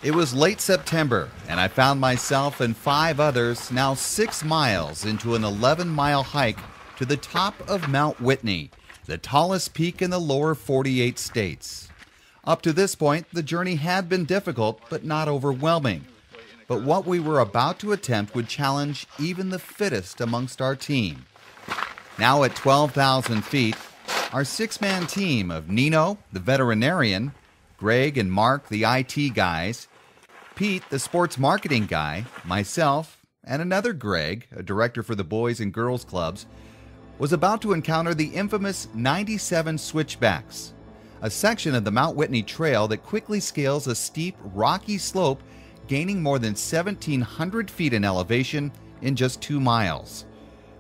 It was late September, and I found myself and 5 others now 6 miles into an 11-mile hike to the top of Mount Whitney, the tallest peak in the lower 48 states. Up to this point, the journey had been difficult, but not overwhelming. But what we were about to attempt would challenge even the fittest amongst our team. Now at 12,000 feet, our 6-man team of Nino, the veterinarian, Greg and Mark, the IT guys, Pete, the sports marketing guy, myself, and another Greg, a director for the Boys and Girls Clubs, was about to encounter the infamous 97 switchbacks, a section of the Mount Whitney Trail that quickly scales a steep, rocky slope, gaining more than 1,700 feet in elevation in just 2 miles.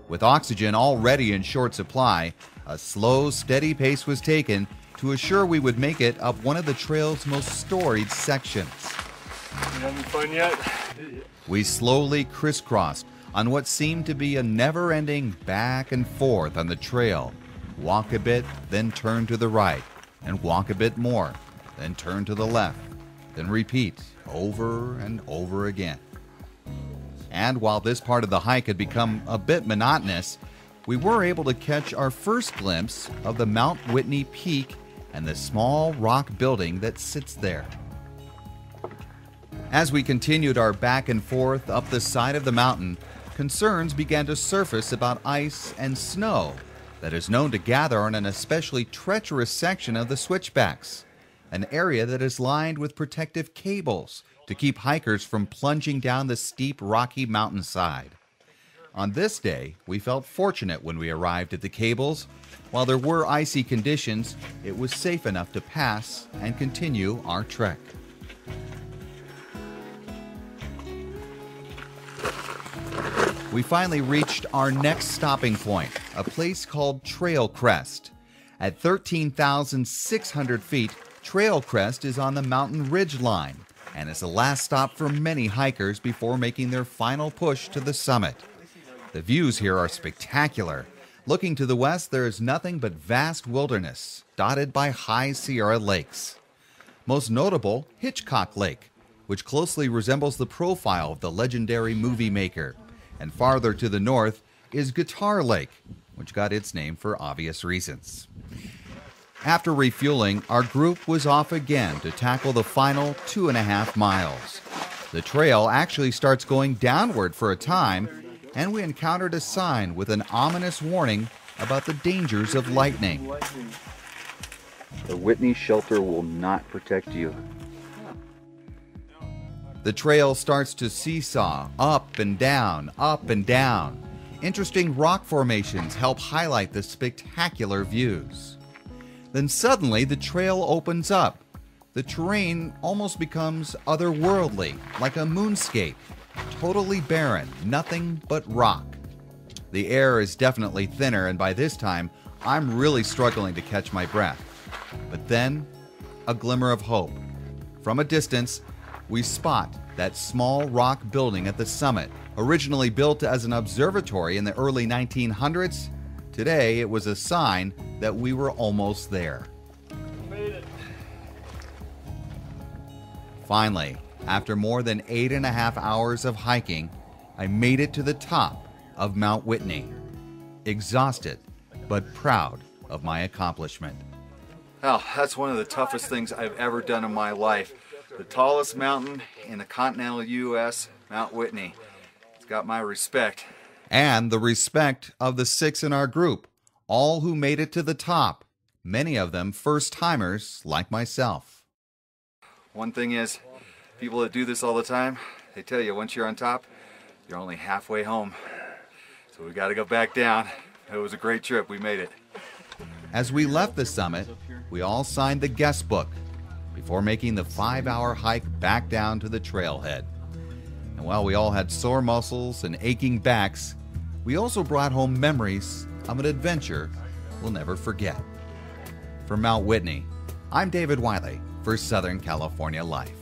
With oxygen already in short supply, a slow, steady pace was taken to assure we would make it up one of the trail's most storied sections. You having fun yet? We slowly crisscrossed on what seemed to be a never-ending back and forth on the trail. Walk a bit, then turn to the right, and walk a bit more, then turn to the left, then repeat over and over again. And while this part of the hike had become a bit monotonous, we were able to catch our first glimpse of the Mount Whitney peak and the small rock building that sits there. As we continued our back and forth up the side of the mountain, concerns began to surface about ice and snow that is known to gather on an especially treacherous section of the switchbacks, an area that is lined with protective cables to keep hikers from plunging down the steep rocky mountainside. On this day, we felt fortunate when we arrived at the cables. While there were icy conditions, it was safe enough to pass and continue our trek. We finally reached our next stopping point, a place called Trail Crest. At 13,600 feet, Trail Crest is on the mountain ridge line and is the last stop for many hikers before making their final push to the summit. The views here are spectacular. Looking to the west, there is nothing but vast wilderness, dotted by high Sierra lakes. Most notable, Hitchcock Lake, which closely resembles the profile of the legendary movie maker. And farther to the north is Guitar Lake, which got its name for obvious reasons. After refueling, our group was off again to tackle the final 2.5 miles. The trail actually starts going downward for a time, and we encountered a sign with an ominous warning about the dangers of lightning. The Whitney shelter will not protect you. The trail starts to seesaw, up and down, up and down. Interesting rock formations help highlight the spectacular views. Then suddenly the trail opens up. The terrain almost becomes otherworldly, like a moonscape. Totally barren, nothing but rock. The air is definitely thinner, and by this time, I'm really struggling to catch my breath. But then, a glimmer of hope. From a distance, we spot that small rock building at the summit. Originally built as an observatory in the early 1900s, today it was a sign that we were almost there. Made it. Finally, after more than 8.5 hours of hiking, I made it to the top of Mount Whitney. Exhausted, but proud of my accomplishment. Well, that's one of the toughest things I've ever done in my life. The tallest mountain in the continental U.S., Mount Whitney. It's got my respect. And the respect of the 6 in our group, all who made it to the top, many of them first-timers like myself. One thing is, people that do this all the time, they tell you once you're on top, you're only halfway home. So we got to go back down. It was a great trip. We made it. As we left the summit, we all signed the guest book before making the 5-hour hike back down to the trailhead. And while we all had sore muscles and aching backs, we also brought home memories of an adventure we'll never forget. From Mount Whitney, I'm David Wiley for Southern California Life.